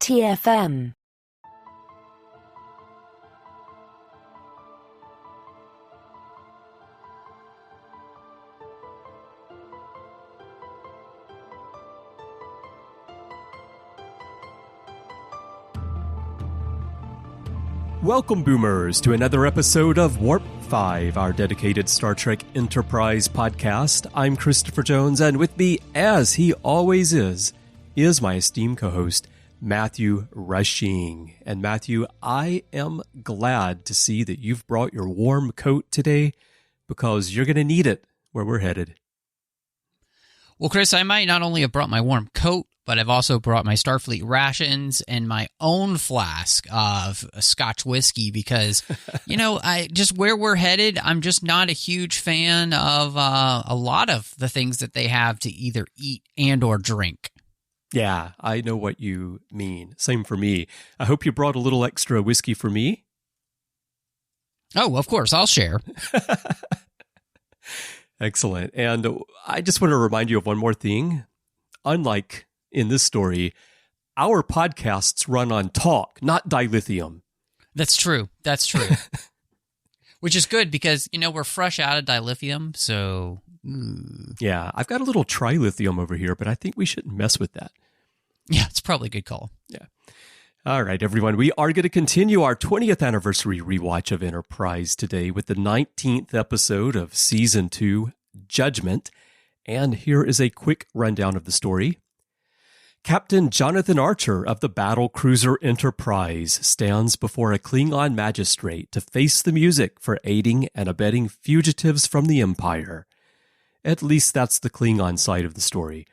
TFM. Welcome, Boomers, to another episode of Warp 5, our dedicated Star Trek Enterprise podcast. I'm Christopher Jones, and with me, as he always is my esteemed co-host, Matthew Rushing. And Matthew, I am glad to see that you've brought your warm coat today, because you're going to need it where we're headed. Well, Chris, I might not only have brought my warm coat, but I've also brought my Starfleet rations and my own flask of Scotch whiskey because, I just where we're headed, I'm just not a huge fan of a lot of the things that they have to either eat and or drink. Yeah, I know what you mean. Same for me. I hope you brought a little extra whiskey for me. Oh, of course, I'll share. Excellent. And I just want to remind you of one more thing. Unlike in this story, our podcasts run on talk, not dilithium. That's true. Which is good because, we're fresh out of dilithium, so... Yeah, I've got a little trilithium over here, but I think we shouldn't mess with that. Yeah, it's probably a good call. Yeah. All right, everyone. We are going to continue our 20th anniversary rewatch of Enterprise today with the 19th episode of Season 2, Judgment. And here is a quick rundown of the story. Captain Jonathan Archer of the battle cruiser Enterprise stands before a Klingon magistrate to face the music for aiding and abetting fugitives from the Empire. At least that's the Klingon side of the story.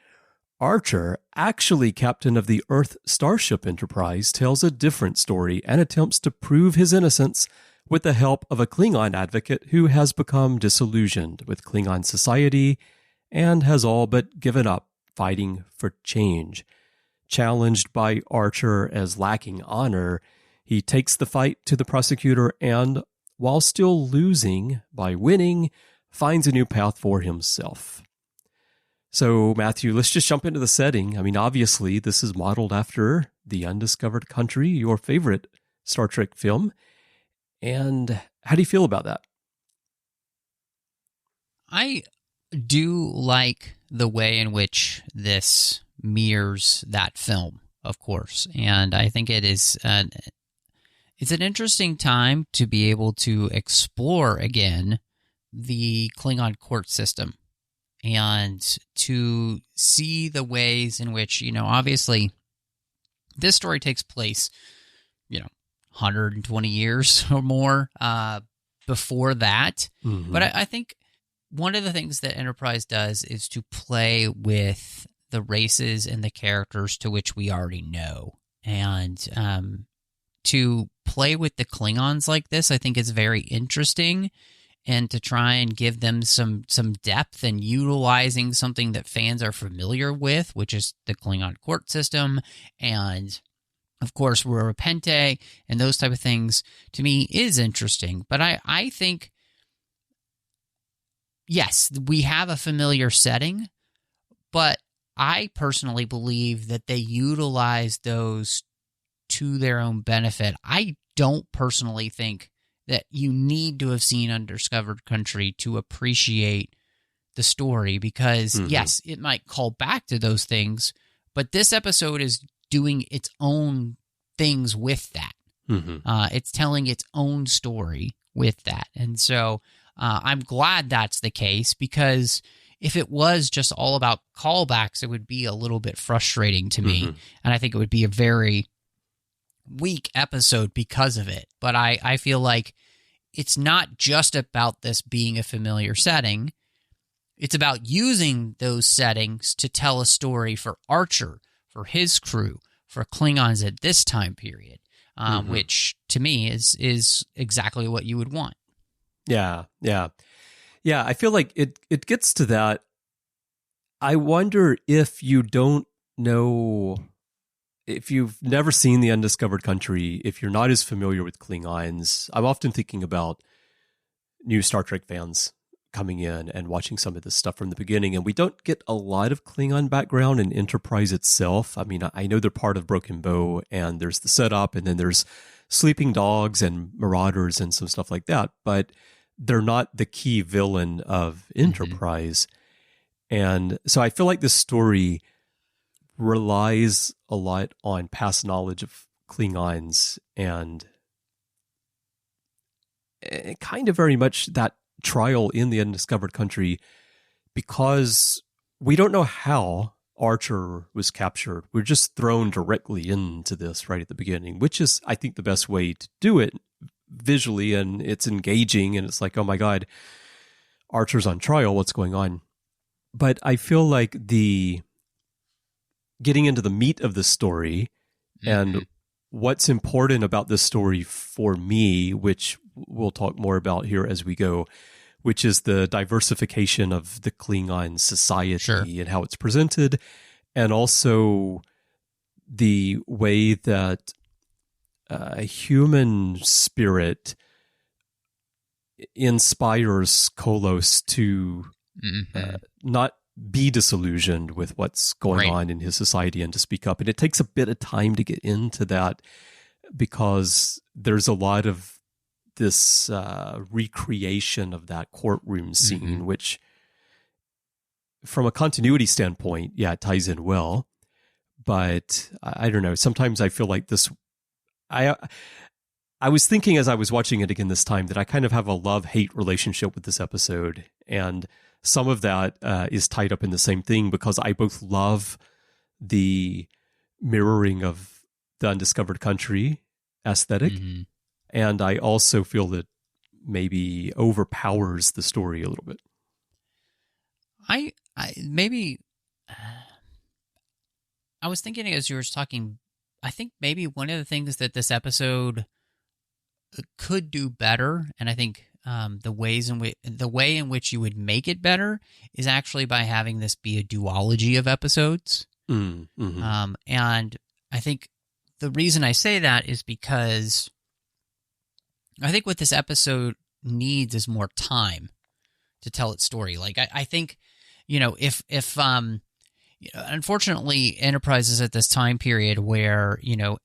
Archer, actually captain of the Earth starship Enterprise, tells a different story and attempts to prove his innocence with the help of a Klingon advocate who has become disillusioned with Klingon society and has all but given up fighting for change. Challenged by Archer as lacking honor, he takes the fight to the prosecutor and, while still losing by winning, finds a new path for himself. So, Matthew, let's just jump into the setting. I mean, obviously, this is modeled after The Undiscovered Country, your favorite Star Trek film. And how do you feel about that? I do like the way in which this mirrors that film, of course. And I think it is it's an interesting time to be able to explore again the Klingon court system and to see the ways in which, obviously this story takes place, 120 years or more before that. Mm-hmm. But I think one of the things that Enterprise does is to play with the races and the characters to which we already know. And to play with the Klingons like this, I think is very interesting. And to try and give them some depth and utilizing something that fans are familiar with, which is the Klingon court system. And, of course, Rura Pente and those type of things, to me, is interesting. But I think, yes, we have a familiar setting, but I personally believe that they utilize those to their own benefit. I don't personally think that you need to have seen Undiscovered Country to appreciate the story because, yes, it might call back to those things, but this episode is doing its own things with that. It's telling its own story with that. And so I'm glad that's the case because if it was just all about callbacks, it would be a little bit frustrating to me. And I think it would be a very weak episode because of it. But I feel like it's not just about this being a familiar setting. It's about using those settings to tell a story for Archer, for his crew, for Klingons at this time period, which to me is exactly what you would want. Yeah. I feel like it gets to that. I wonder if you don't know, if you've never seen The Undiscovered Country, if you're not as familiar with Klingons, I'm often thinking about new Star Trek fans coming in and watching some of this stuff from the beginning. And we don't get a lot of Klingon background in Enterprise itself. I mean, I know they're part of Broken Bow, and there's the setup, and then there's sleeping dogs and marauders and some stuff like that, but they're not the key villain of Enterprise. And so I feel like this story relies a lot on past knowledge of Klingons and kind of very much that trial in the Undiscovered Country, because we don't know how Archer was captured. We're just thrown directly into this right at the beginning, which is, I think, the best way to do it visually, and it's engaging, and it's like, oh my God, Archer's on trial, what's going on? But I feel like the getting into the meat of the story and what's important about this story for me, which we'll talk more about here as we go, which is the diversification of the Klingon society and how it's presented, and also the way that a human spirit inspires Kolos to not be disillusioned with what's going on in his society and to speak up. And it takes a bit of time to get into that because there's a lot of this recreation of that courtroom scene, which from a continuity standpoint, it ties in well. But I don't know, sometimes I feel like this, I was thinking as I was watching it again this time that I kind of have a love-hate relationship with this episode. And some of that is tied up in the same thing because I both love the mirroring of the Undiscovered Country aesthetic, and I also feel that maybe overpowers the story a little bit. I was thinking as you were talking, I think maybe one of the things that this episode could do better, and I think the way in which you would make it better is actually by having this be a duology of episodes. And I think the reason I say that is because I think what this episode needs is more time to tell its story. Like I think, if unfortunately Enterprise is at this time period where,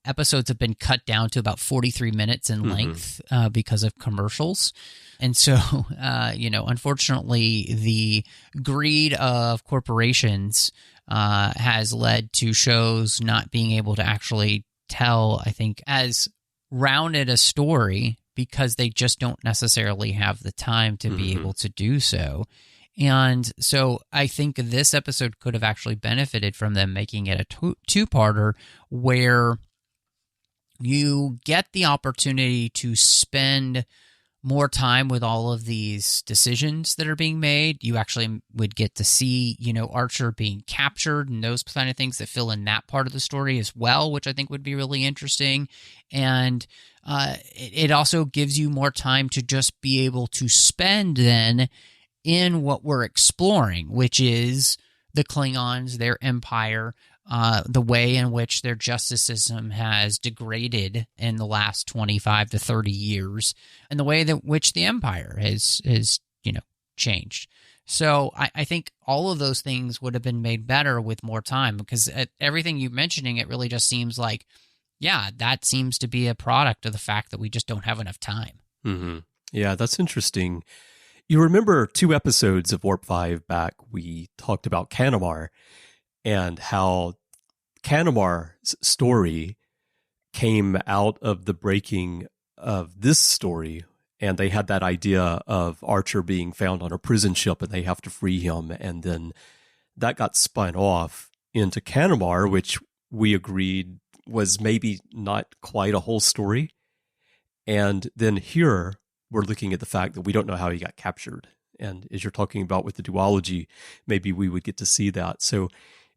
episodes have been cut down to about 43 minutes in length because of commercials. And so, unfortunately, the greed of corporations has led to shows not being able to actually tell, I think, as rounded a story because they just don't necessarily have the time to be able to do so. And so I think this episode could have actually benefited from them making it a two-parter where you get the opportunity to spend more time with all of these decisions that are being made. You actually would get to see, Archer being captured and those kind of things that fill in that part of the story as well, which I think would be really interesting. And it also gives you more time to just be able to spend then in what we're exploring, which is the Klingons, their empire, the way in which their justice system has degraded in the last 25 to 30 years, and the way that which the empire has changed. So I think all of those things would have been made better with more time, because everything you're mentioning, it really just seems like, that seems to be a product of the fact that we just don't have enough time. Yeah, that's interesting. You remember 2 episodes of Warp 5 back, we talked about Kanamar and how Kanamar's story came out of the breaking of this story, and they had that idea of Archer being found on a prison ship and they have to free him, and then that got spun off into Kanamar, which we agreed was maybe not quite a whole story. And then here we're looking at the fact that we don't know how he got captured. And as you're talking about with the duology, maybe we would get to see that. So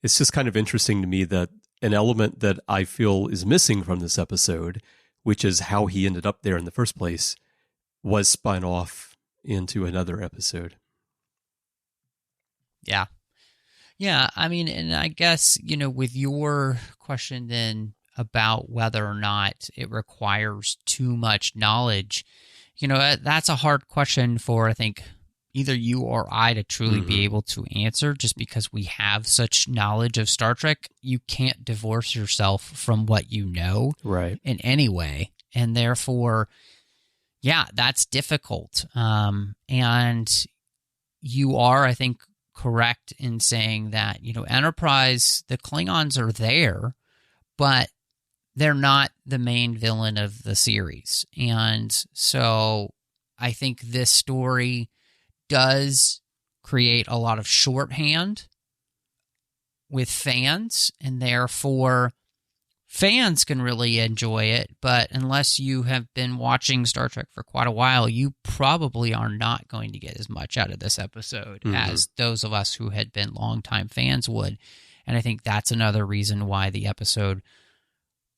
it's just kind of interesting to me that an element that I feel is missing from this episode, which is how he ended up there in the first place, was spun off into another episode. Yeah. Yeah, I mean, and I guess, with your question then about whether or not it requires too much knowledge, that's a hard question for, I think, either you or I to truly be able to answer, just because we have such knowledge of Star Trek. You can't divorce yourself from what you know in any way. And therefore, yeah, that's difficult. And you are, I think, correct in saying that, Enterprise, the Klingons are there, but they're not the main villain of the series. And so I think this story does create a lot of shorthand with fans, and therefore fans can really enjoy it. But unless you have been watching Star Trek for quite a while, you probably are not going to get as much out of this episode as those of us who had been longtime fans would. And I think that's another reason why the episode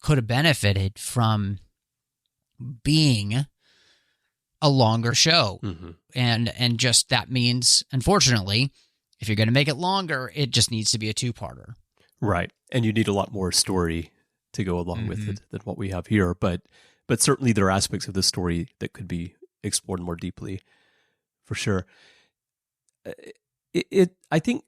could have benefited from being a longer show. And just that means, unfortunately, if you're going to make it longer, it just needs to be a two-parter. Right. And you need a lot more story to go along with it than what we have here. But certainly there are aspects of the story that could be explored more deeply, for sure. I think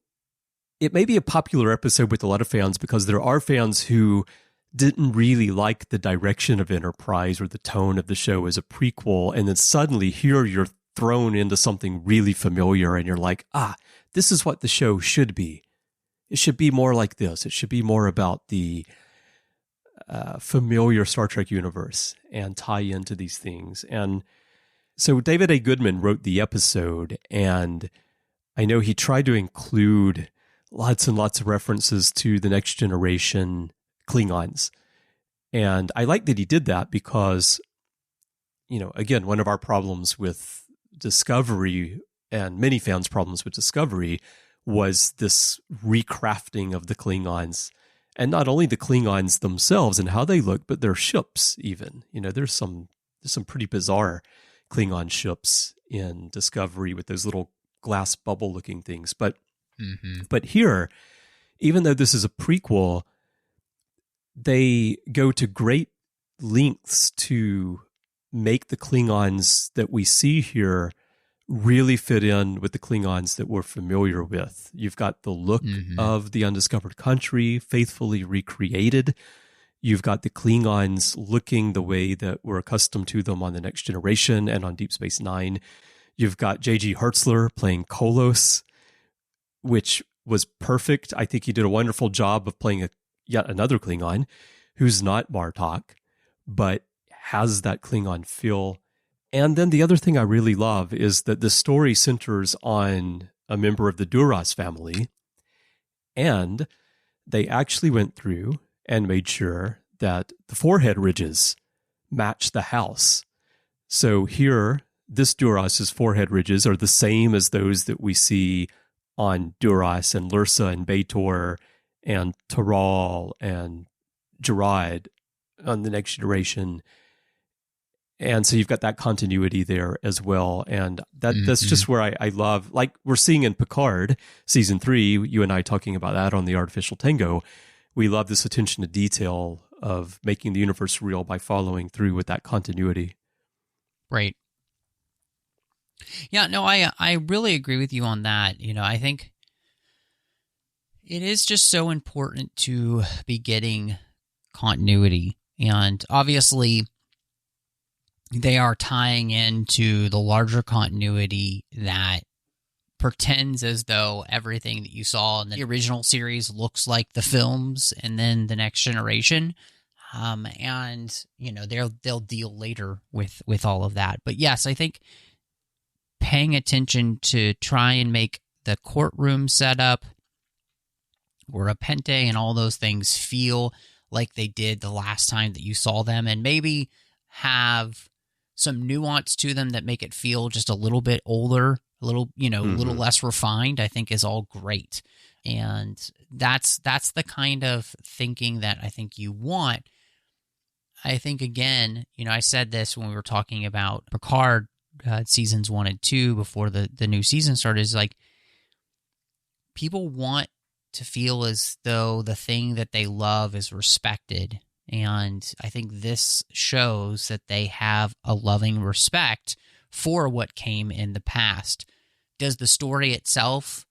it may be a popular episode with a lot of fans because there are fans who didn't really like the direction of Enterprise or the tone of the show as a prequel, and then suddenly here you're thrown into something really familiar, and you're like, this is what the show should be. It should be more like this. It should be more about the familiar Star Trek universe and tie into these things. And so David A. Goodman wrote the episode, and I know he tried to include lots and lots of references to the Next Generation Klingons. And I like that he did that because, again, one of our problems with Discovery, and many fans' problems with Discovery, was this recrafting of the Klingons. And not only the Klingons themselves and how they look, but their ships even. There's some pretty bizarre Klingon ships in Discovery with those little glass bubble looking things. But here, even though this is a prequel, they go to great lengths to make the Klingons that we see here really fit in with the Klingons that we're familiar with. You've got the look of the Undiscovered Country faithfully recreated. You've got the Klingons looking the way that we're accustomed to them on The Next Generation and on Deep Space Nine. You've got J.G. Hertzler playing Kolos, which was perfect. I think he did a wonderful job of playing yet another Klingon who's not Bartok, but has that Klingon feel. And then the other thing I really love is that the story centers on a member of the Duras family, and they actually went through and made sure that the forehead ridges match the house. So here, this Duras' forehead ridges are the same as those that we see on Duras and Lursa and B'Etor and Taral and Gerard on The Next Generation. And so you've got that continuity there as well. And that's just where I love, like we're seeing in Picard, season 3, you and I talking about that on the Artificial Tango. We love this attention to detail of making the universe real by following through with that continuity. Right. Yeah, no, I really agree with you on that. I think it is just so important to be getting continuity. And obviously, they are tying into the larger continuity that pretends as though everything that you saw in the original series looks like the films and then The Next Generation. And, they'll deal later with all of that. But yes, I think paying attention to try and make the courtroom setup or a Pente and all those things feel like they did the last time that you saw them, and maybe have some nuance to them that make it feel just a little bit older, a little, a little less refined, I think is all great. And that's the kind of thinking that I think you want. I think, again, I said this when we were talking about Picard seasons 1 and 2 before the new season started, is like, people want to feel as though the thing that they love is respected. And I think this shows that they have a loving respect for what came in the past, does the story itself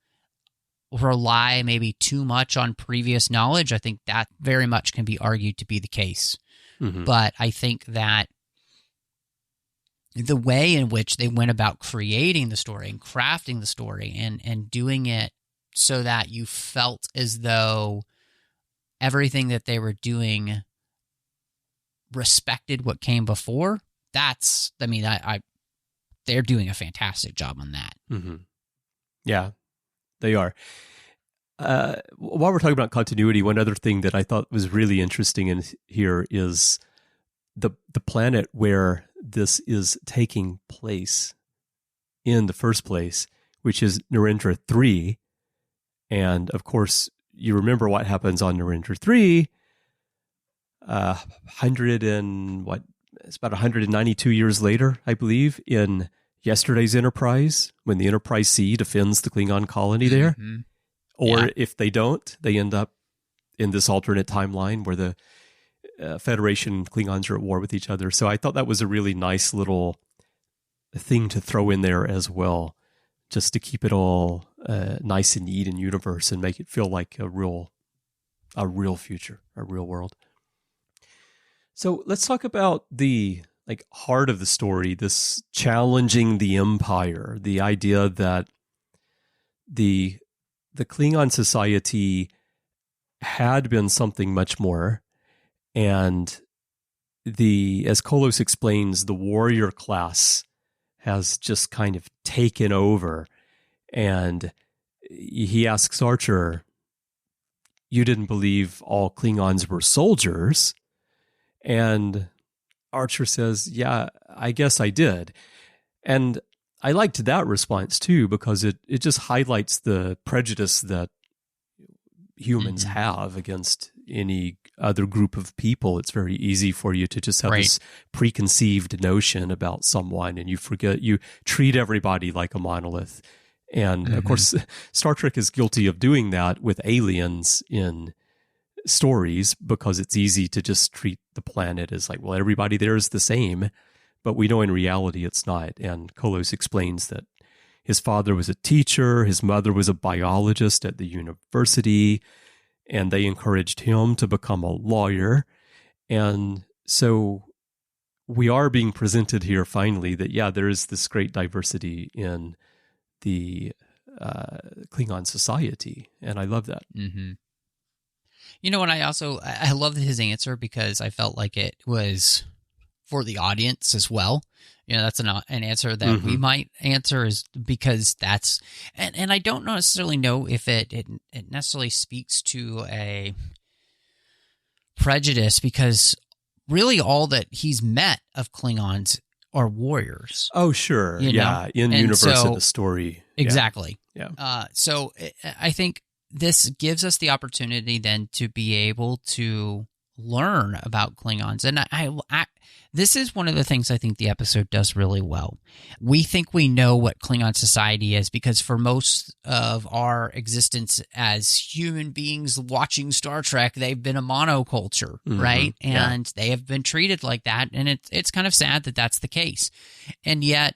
rely maybe too much on previous knowledge? I think that very much can be argued to be the case. Mm-hmm. But I think that the way in which they went about creating the story and crafting the story and doing it so that you felt as though everything that they were doing respected what came before, they're doing a fantastic job on that. Mm-hmm. Yeah, they are. While we're talking about continuity, one other thing that I thought was really interesting in here is the planet where this is taking place in the first place, which is Narendra 3. And of course, you remember what happens on Narendra 3. It's about 192 years later, I believe, in yesterday's Enterprise, when the Enterprise C defends the Klingon colony there. Mm-hmm. Or if they don't, they end up in this alternate timeline where the Federation and Klingons are at war with each other. So I thought that was a really nice little thing to throw in there as well, just to keep it all nice and neat in universe and make it feel like a real future, a real world. So let's talk about the heart of the story, this challenging the Empire, the idea that the Klingon society had been something much more, and as Kolos explains, the warrior class has just kind of taken over. And he asks Archer, "You didn't believe all Klingons were soldiers?" And Archer says, "Yeah, I guess I did." And I liked that response too, because it just highlights the prejudice that humans have against any other group of people. It's very easy for you to just have this preconceived notion about someone, and you treat everybody like a monolith. And of course, Star Trek is guilty of doing that with aliens in stories, because it's easy to just treat the planet as like, well, everybody there is the same. But we know in reality it's not. And Kolos explains that his father was a teacher, his mother was a biologist at the university, and they encouraged him to become a lawyer. And so we are being presented here finally that, yeah, there is this great diversity in the Klingon society. And I love that. Mm-hmm. You know, and I loved his answer, because I felt like it was for the audience as well. You know, that's an answer that we might answer, is because that's, and I don't necessarily know if it necessarily speaks to a prejudice, because really all that he's met of Klingons are warriors. Oh, sure. Yeah. In universe of the story. Exactly. Yeah. So I think this gives us the opportunity then to be able to learn about Klingons. And I this is one of the things I think the episode does really well. We think we know what Klingon society is, because for most of our existence as human beings watching Star Trek, they've been a monoculture, right? And they have been treated like that. And it's kind of sad that that's the case. And yet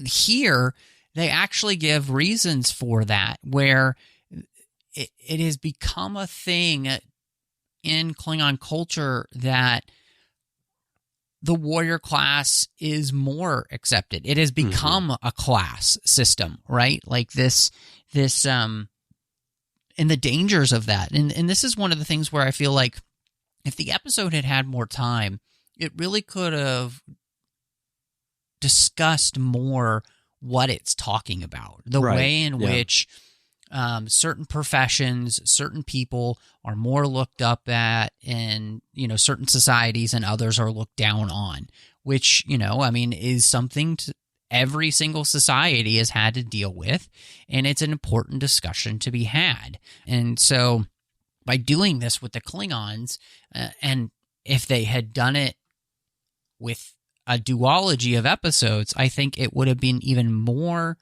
here they actually give reasons for that, where it has become a thing in Klingon culture that the warrior class is more accepted. It has become a class system, right? Like this, and the dangers of that. And this is one of the things where I feel like if the episode had had more time, it really could have discussed more what it's talking about, the way in which certain professions, certain people are more looked up at in, certain societies, and others are looked down on, which, is something every single society has had to deal with, and it's an important discussion to be had. And so by doing this with the Klingons, and if they had done it with a duology of episodes, I think it would have been even more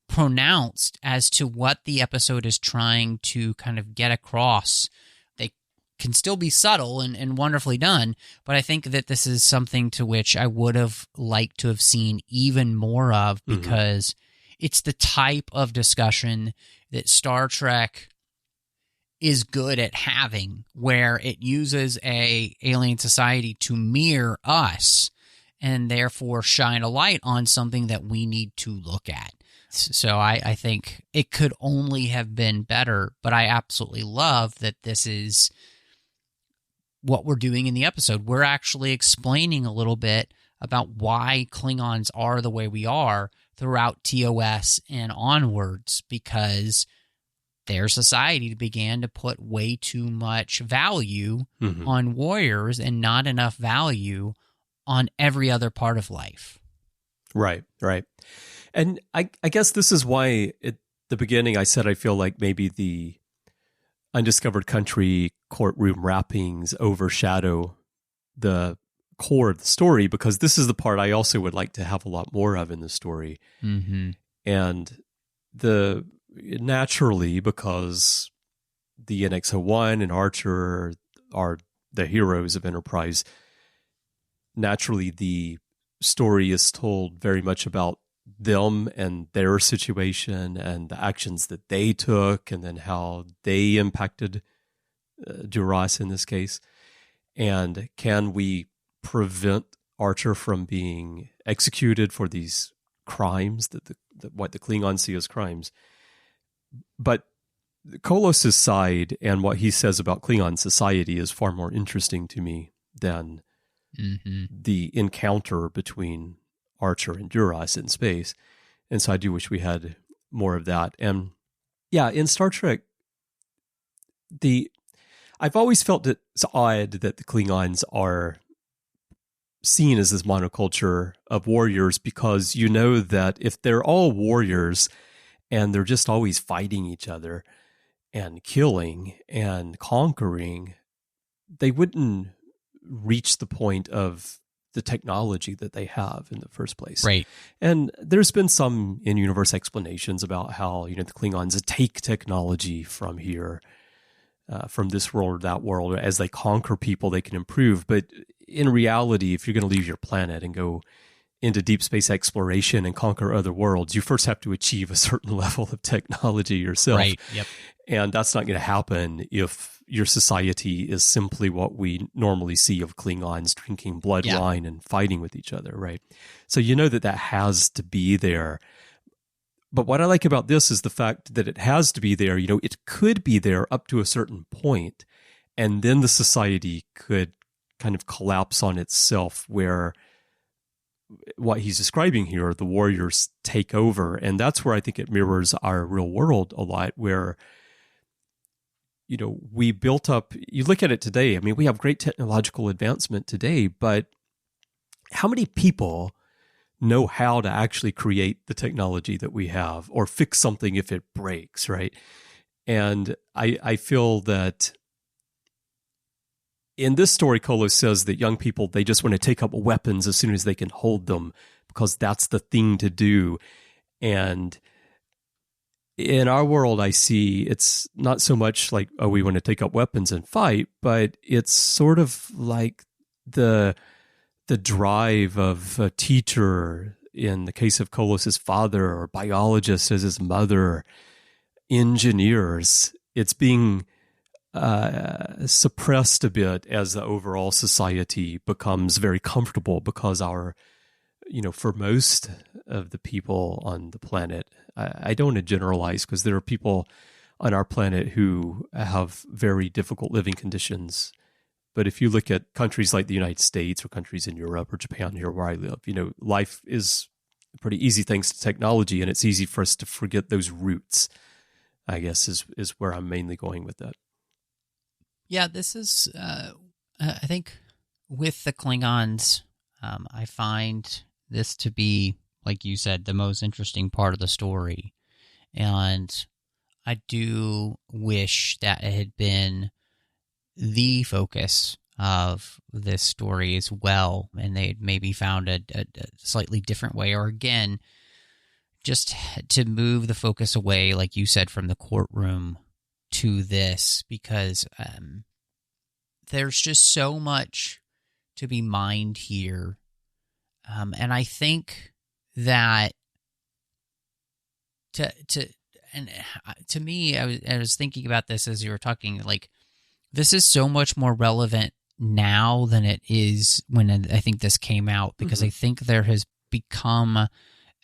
pronounced as to what the episode is trying to kind of get across. They can still be subtle and wonderfully done, but I think that this is something to which I would have liked to have seen even more of, because it's the type of discussion that Star Trek is good at having, where it uses a alien society to mirror us and therefore shine a light on something that we need to look at. So I think it could only have been better, but I absolutely love that this is what we're doing in the episode. We're actually explaining a little bit about why Klingons are the way we are throughout TOS and onwards, because their society began to put way too much value on warriors and not enough value on every other part of life. Right. And I guess this is why at the beginning I said I feel like maybe the Undiscovered Country courtroom wrappings overshadow the core of the story, because this is the part I also would like to have a lot more of in the story. And naturally, because the NX-01 and Archer are the heroes of Enterprise, naturally the story is told very much about them and their situation and the actions that they took, and then how they impacted Duras in this case. And can we prevent Archer from being executed for these crimes that what the Klingons see as crimes? But Kolos's side and what he says about Klingon society is far more interesting to me than the encounter between Archer and Duras in space. And so I do wish we had more of that. And yeah, in Star Trek, I've always felt it's odd that the Klingons are seen as this monoculture of warriors, because you know that if they're all warriors and they're just always fighting each other and killing and conquering, they wouldn't reach the point of the technology that they have in the first place. Right. And there's been some in-universe explanations about how, the Klingons take technology from here, from this world or that world. As they conquer people, they can improve. But in reality, if you're going to leave your planet and go into deep space exploration and conquer other worlds, you first have to achieve a certain level of technology yourself. Right. Yep. And that's not going to happen if your society is simply what we normally see of Klingons drinking blood wine and fighting with each other, right? So you know that has to be there. But what I like about this is the fact that it has to be there. It could be there up to a certain point, and then the society could kind of collapse on itself, where what he's describing here, the warriors take over. And that's where I think it mirrors our real world a lot, where we built up, you look at it today, I mean, we have great technological advancement today, but how many people know how to actually create the technology that we have or fix something if it breaks, right? And I feel that in this story, Kolos says that young people, they just want to take up weapons as soon as they can hold them, because that's the thing to do. And in our world, I see it's not so much like, oh, we want to take up weapons and fight, but it's sort of like the drive of a teacher, in the case of Kolos's father, or biologists as his mother, engineers. It's being suppressed a bit as the overall society becomes very comfortable, because for most of the people on the planet, I don't want to generalize, because there are people on our planet who have very difficult living conditions. But if you look at countries like the United States, or countries in Europe or Japan, here where I live, life is pretty easy thanks to technology, and it's easy for us to forget those roots, I guess, is where I'm mainly going with that. Yeah, this is, I think, with the Klingons, I find this to be, like you said, the most interesting part of the story. And I do wish that it had been the focus of this story as well, and they had maybe found a slightly different way, or again, just to move the focus away, like you said, from the courtroom to this, because there's just so much to be mined here. And I think that to me, I was thinking about this as you were talking. Like, this is so much more relevant now than it is when I think this came out, because I think there has become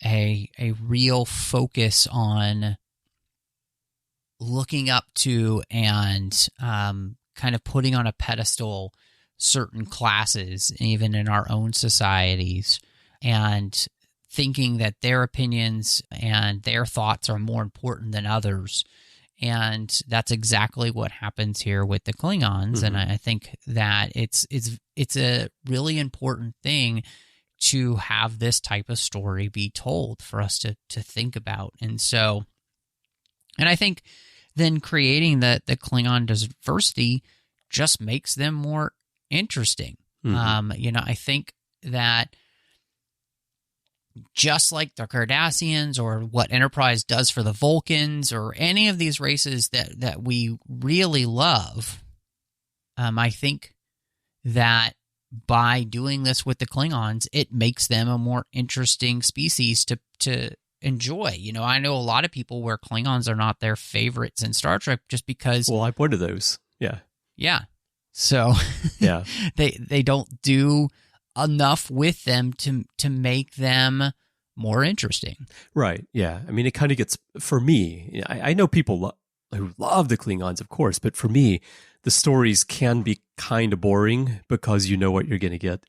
a real focus on looking up to and kind of putting on a pedestal certain classes, even in our own societies, and thinking that their opinions and their thoughts are more important than others. And that's exactly what happens here with the Klingons. And I think that it's a really important thing to have this type of story be told for us to think about. And so, and I think then creating the Klingon diversity just makes them more interesting. I think that just like the Cardassians or what Enterprise does for the Vulcans or any of these races that we really love, I think that by doing this with the Klingons, it makes them a more interesting species to enjoy. I know a lot of people where Klingons are not their favorites in Star Trek just because... Well, I'm one of those. Yeah. Yeah. So yeah, they don't do enough with them to make them more interesting. Right. Yeah. I mean, it kind of gets, for me, I know people who love the Klingons, of course, but for me, the stories can be kind of boring because you know what you're going to get.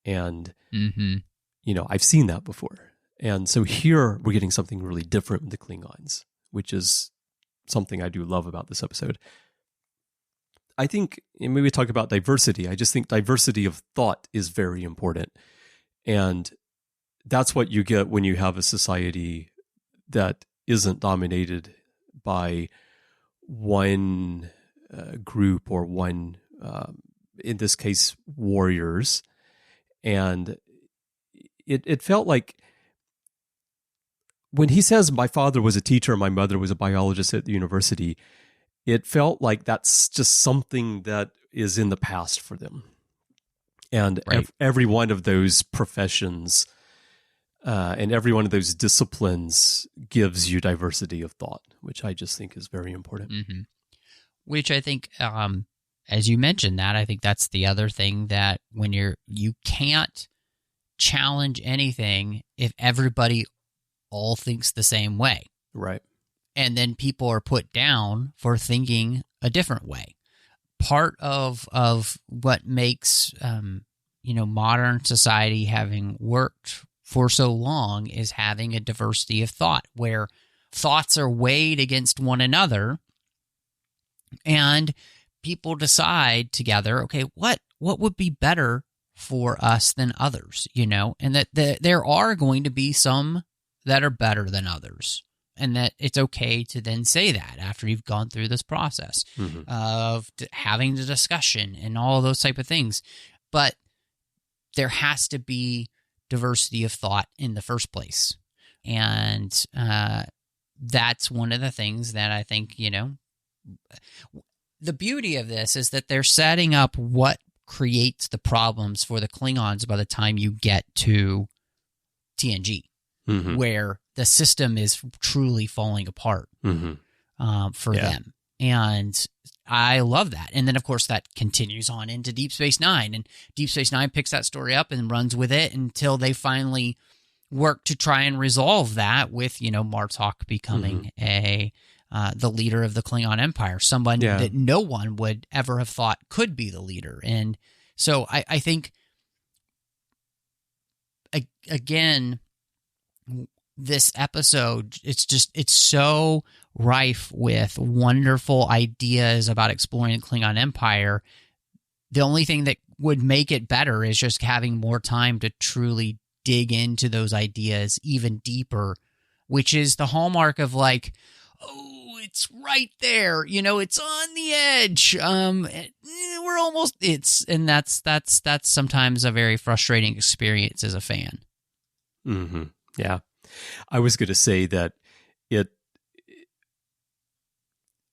And, I've seen that before. And so here we're getting something really different with the Klingons, which is something I do love about this episode. I think, and maybe we talk about diversity, I just think diversity of thought is very important. And that's what you get when you have a society that isn't dominated by one group or one, in this case, warriors. And it felt like when he says my father was a teacher, my mother was a biologist at the university, it felt like that's just something that is in the past for them. And right. Every one of those professions and every one of those disciplines gives you diversity of thought, which I just think is very important. Which I think, as you mentioned that, I think that's the other thing, that when you can't challenge anything if everybody all thinks the same way. Right. And then people are put down for thinking a different way. Part of what makes modern society, having worked for so long, is having a diversity of thought where thoughts are weighed against one another, and people decide together, okay, what would be better for us than others, and that there are going to be some that are better than others. And that it's okay to then say that after you've gone through this process of having the discussion and all those type of things. But there has to be diversity of thought in the first place. And that's one of the things that I think, the beauty of this is that they're setting up what creates the problems for the Klingons by the time you get to TNG. Where the system is truly falling apart for them. And I love that. And then, of course, that continues on into Deep Space Nine. And Deep Space Nine picks that story up and runs with it until they finally work to try and resolve that with, Martok becoming the leader of the Klingon Empire, someone that no one would ever have thought could be the leader. And so I think, again, this episode, it's so rife with wonderful ideas about exploring the Klingon Empire. The only thing that would make it better is just having more time to truly dig into those ideas even deeper, which is the hallmark of it's right there, it's on the edge. We're almost, and that's sometimes a very frustrating experience as a fan. Yeah. I was going to say that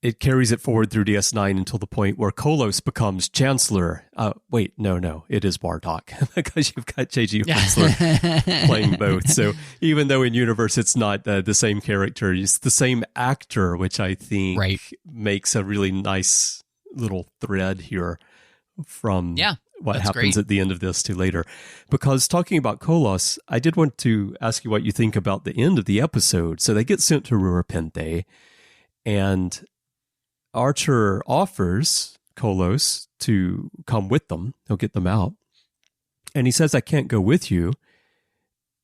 it carries it forward through DS9 until the point where Kolos becomes Chancellor. Wait, no, it is Bartok because you've got J.G. Hortzler playing both. So even though in universe it's not the same character, it's the same actor, which I think makes a really nice little thread here from what happens at the end of this to later. Because talking about Kolos, I did want to ask you what you think about the end of the episode. So they get sent to Rurapente, and Archer offers Kolos to come with them. He'll get them out. And he says, I can't go with you.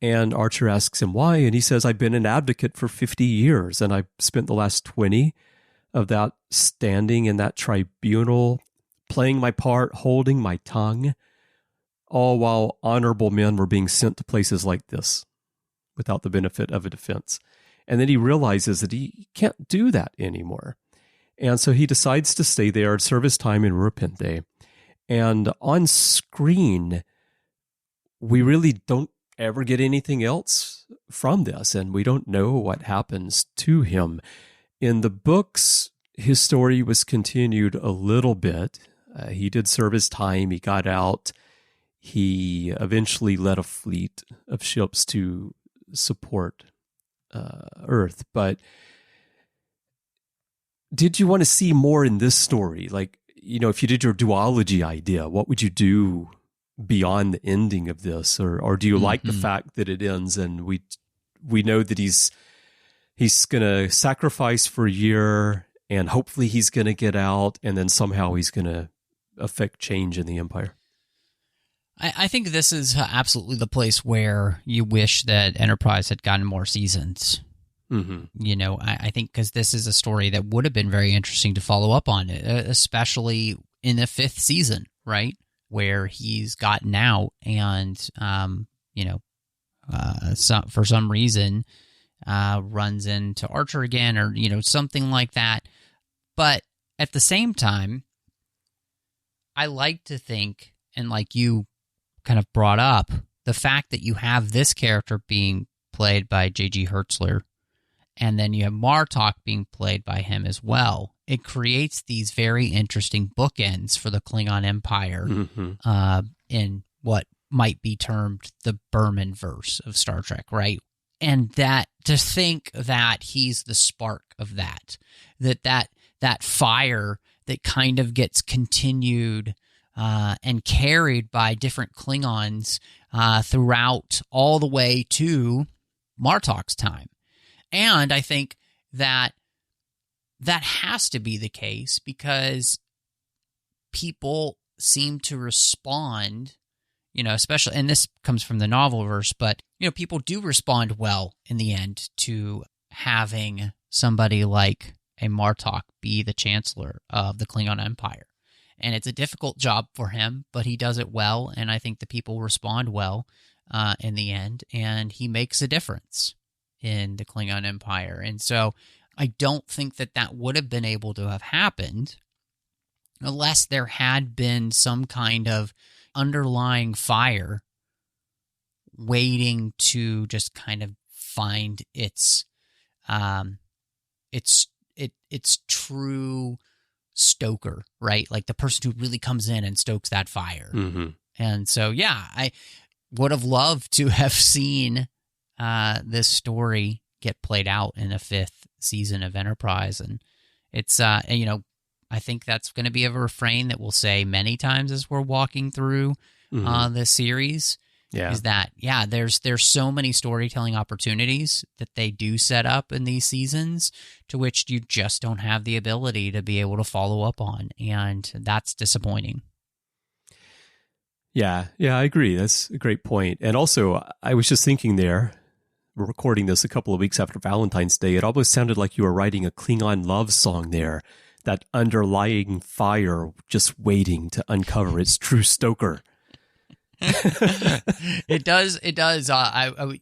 And Archer asks him why. And he says, I've been an advocate for 50 years. And I spent the last 20 of that standing in that tribunal, playing my part, holding my tongue, all while honorable men were being sent to places like this without the benefit of a defense. And then he realizes that he can't do that anymore. And so he decides to stay there and serve his time in Rurapente. And on screen, we really don't ever get anything else from this, and we don't know what happens to him. In the books, his story was continued a little bit. He did serve his time. He got out. He eventually led a fleet of ships to support Earth. But did you want to see more in this story? Like, you know, if you did your duology idea, what would you do beyond the ending of this? Or do you like the fact that it ends and we know that he's going to sacrifice for a year and hopefully he's going to get out and then somehow he's going to affect change in the Empire? I think this is absolutely the place where you wish that Enterprise had gotten more seasons. You know, I think because this is a story that would have been very interesting to follow up on, especially in the 5th season, right? Where he's gotten out and, for some reason, runs into Archer again or, you know, something like that. But at the same time, I like to think, and like you kind of brought up, the fact that you have this character being played by J.G. Hortzler, and then you have Martok being played by him as well. It creates these very interesting bookends for the Klingon Empire in what might be termed the Berman verse of Star Trek, right? And that to think that he's the spark of that fire that kind of gets continued and carried by different Klingons throughout all the way to Martok's time. And I think that has to be the case because people seem to respond, you know, especially, and this comes from the novel verse, but, you know, people do respond well in the end to having somebody like a Martok be the Chancellor of the Klingon Empire. And it's a difficult job for him, but he does it well, and I think the people respond well in the end, and he makes a difference in the Klingon Empire. And so I don't think that would have been able to have happened unless there had been some kind of underlying fire waiting to just kind of find its true stoker, right? Like the person who really comes in and stokes that fire. And so, yeah, I would have loved to have seen this story get played out in a 5th season of Enterprise. And it's, you know, I think that's going to be a refrain that we'll say many times as we're walking through this series. Is that, there's so many storytelling opportunities that they do set up in these seasons to which you just don't have the ability to be able to follow up on. And that's disappointing. Yeah, I agree. That's a great point. And also, I was just thinking there, we're recording this a couple of weeks after Valentine's Day. It almost sounded like you were writing a Klingon love song there, that underlying fire just waiting to uncover its true stoker. It does.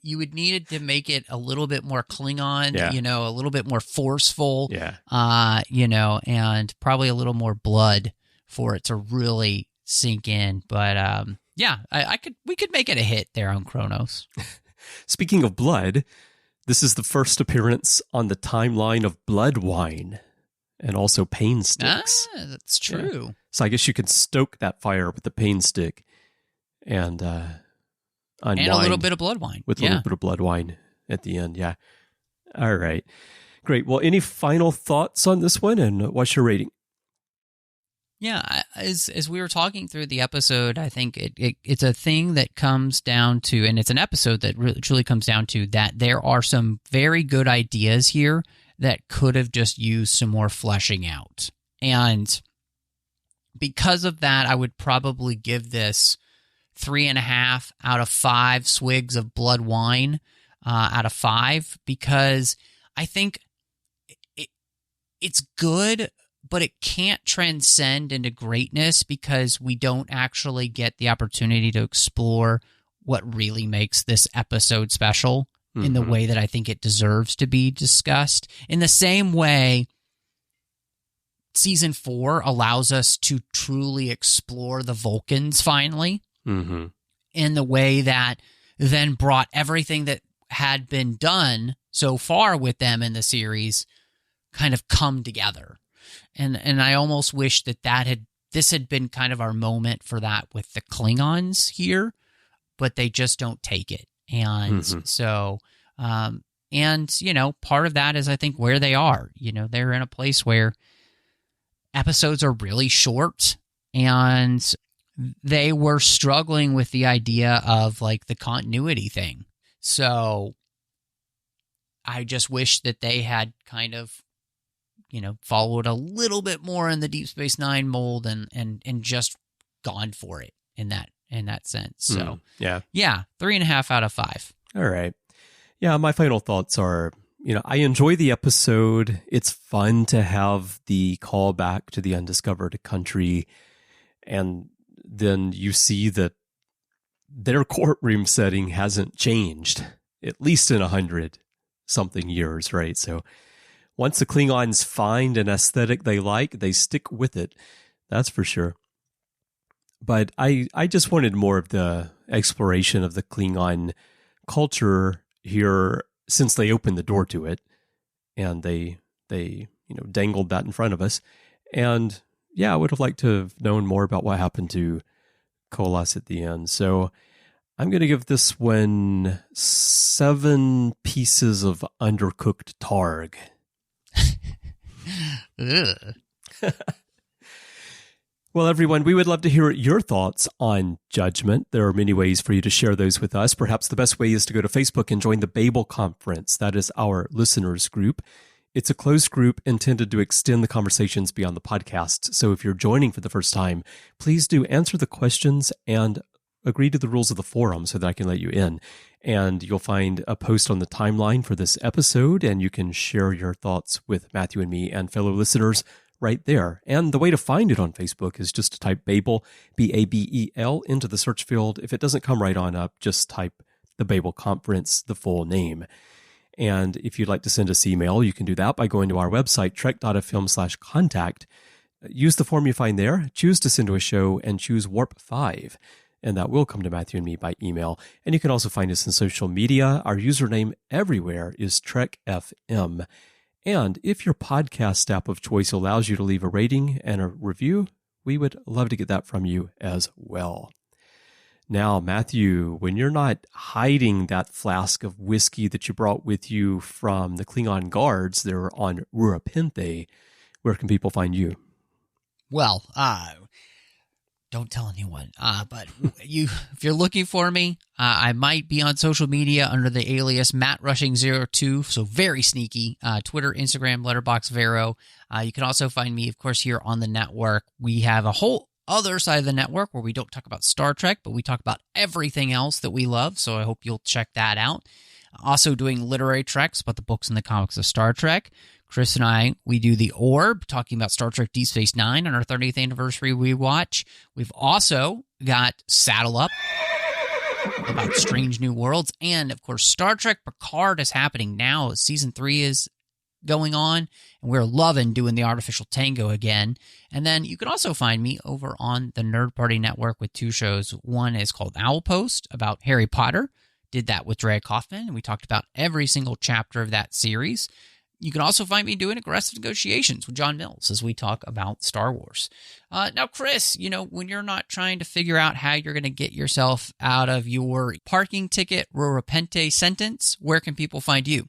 You would need it to make it a little bit more Klingon, you know, a little bit more forceful, you know, and probably a little more blood for it to really sink in. But we could make it a hit there on Kronos. Speaking of blood, this is the first appearance on the timeline of Blood Wine. and also pain sticks. That's true. Yeah. So I guess you can stoke that fire with the pain stick and unwind. And a little bit of blood wine. With a little bit of blood wine at the end, yeah. All right. Great. Well, any final thoughts on this one, and what's your rating? Yeah, as we were talking through the episode, I think it's a thing that comes down to, and it's an episode that really truly comes down to that there are some very good ideas here that could have just used some more fleshing out. And because of that, I would probably give this 3.5 out of 5 swigs of blood wine out of 5, because I think it's good, but it can't transcend into greatness because we don't actually get the opportunity to explore what really makes this episode special in the way that I think it deserves to be discussed. In the same way, Season 4 allows us to truly explore the Vulcans finally, in the way that then brought everything that had been done so far with them in the series kind of come together. And I almost wish this had been kind of our moment for that with the Klingons here, but they just don't take it. And so, and, you know, part of that is, I think, where they are. You know, they're in a place where episodes are really short, and they were struggling with the idea of, like, the continuity thing. So I just wish that they had kind of, you know, followed a little bit more in the Deep Space Nine mold and just gone for it in that sense. So yeah, 3.5 out of 5. All right. Yeah, my final thoughts are, you know, I enjoy the episode. It's fun to have the callback to the Undiscovered Country, and then you see that their courtroom setting hasn't changed, at least in 100-something years, right? So once the Klingons find an aesthetic they like, they stick with it. That's for sure. But I just wanted more of the exploration of the Klingon culture here, since they opened the door to it, and they dangled that in front of us. And yeah, I would have liked to have known more about what happened to Kolas at the end. So I'm going to give this one 7 pieces of undercooked targ. Well, everyone, we would love to hear your thoughts on Judgment. There are many ways for you to share those with us. Perhaps the best way is to go to Facebook and join the Babel Conference. That is our listeners group. It's a closed group intended to extend the conversations beyond the podcast. So if you're joining for the first time, please do answer the questions and agree to the rules of the forum so that I can let you in. And you'll find a post on the timeline for this episode, and you can share your thoughts with Matthew and me and fellow listeners right there. And the way to find it on Facebook is just to type Babel, Babel, into the search field. If it doesn't come right on up, just type the Babel Conference, the full name. And if you'd like to send us email, you can do that by going to our website, trek.fm/contact. Use the form you find there, choose to send to a show, and choose Warp 5. And that will come to Matthew and me by email. And you can also find us on social media. Our username everywhere is TrekFM. And if your podcast app of choice allows you to leave a rating and a review, we would love to get that from you as well. Now, Matthew, when you're not hiding that flask of whiskey that you brought with you from the Klingon guards there on Rurapente, where can people find you? Well, don't tell anyone. But if you're looking for me, I might be on social media under the alias MattRushing02, so very sneaky. Twitter, Instagram, Letterboxd, Vero. You can also find me, of course, here on the network. We have a whole other side of the network where we don't talk about Star Trek, but we talk about everything else that we love, so I hope you'll check that out. Also doing literary treks about the books and the comics of Star Trek. Chris and I, we do The Orb, talking about Star Trek Deep Space Nine on our 30th anniversary rewatch. We've also got Saddle Up, about Strange New Worlds. And, of course, Star Trek Picard is happening now. Season 3 is going on, and we're loving doing the Artificial Tango again. And then you can also find me over on the Nerd Party Network with 2 shows. One is called Owl Post, about Harry Potter. Did that with Drea Kaufman, and we talked about every single chapter of that series. You can also find me doing aggressive negotiations with John Mills as we talk about Star Wars. Now, Chris, when you're not trying to figure out how you're going to get yourself out of your parking ticket repente sentence, where can people find you?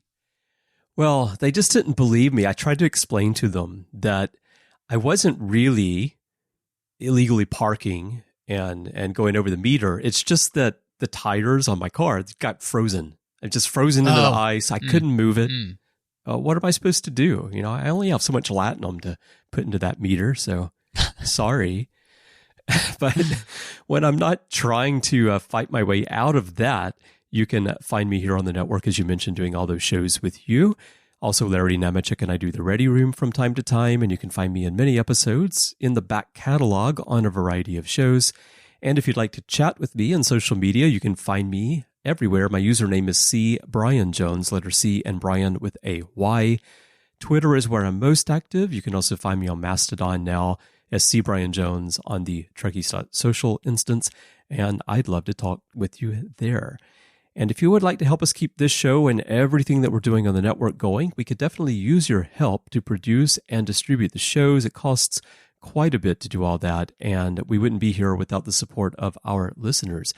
Well, they just didn't believe me. I tried to explain to them that I wasn't really illegally parking and going over the meter. It's just that the tires on my car got frozen. It just frozen into the ice. I couldn't move it. What am I supposed to do? I only have so much latinum to put into that meter, so sorry. But when I'm not trying to fight my way out of that, you can find me here on the network, as you mentioned, doing all those shows with you. Also, Larry Nemechek and I do the Ready Room from time to time, and you can find me in many episodes in the back catalog on a variety of shows. And if you'd like to chat with me on social media, you can find me everywhere. My username is C. Bryan Jones, letter C, and Bryan with a Y. Twitter is where I'm most active. You can also find me on Mastodon now as C. Bryan Jones on the Trekkies.social instance, and I'd love to talk with you there. And if you would like to help us keep this show and everything that we're doing on the network going, we could definitely use your help to produce and distribute the shows. It costs quite a bit to do all that, and we wouldn't be here without the support of our listeners.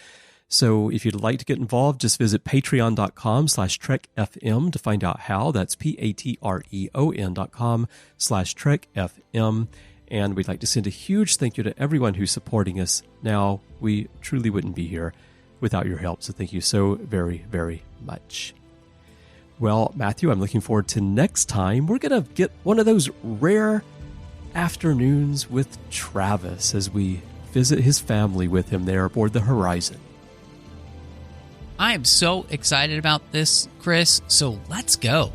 So if you'd like to get involved, just visit patreon.com/TrekFM to find out how. That's patreon.com/TrekFM. And we'd like to send a huge thank you to everyone who's supporting us now. We truly wouldn't be here without your help. So thank you so very, very much. Well, Matthew, I'm looking forward to next time. We're going to get one of those rare afternoons with Travis as we visit his family with him there aboard the Horizon. I am so excited about this, Chris, so let's go.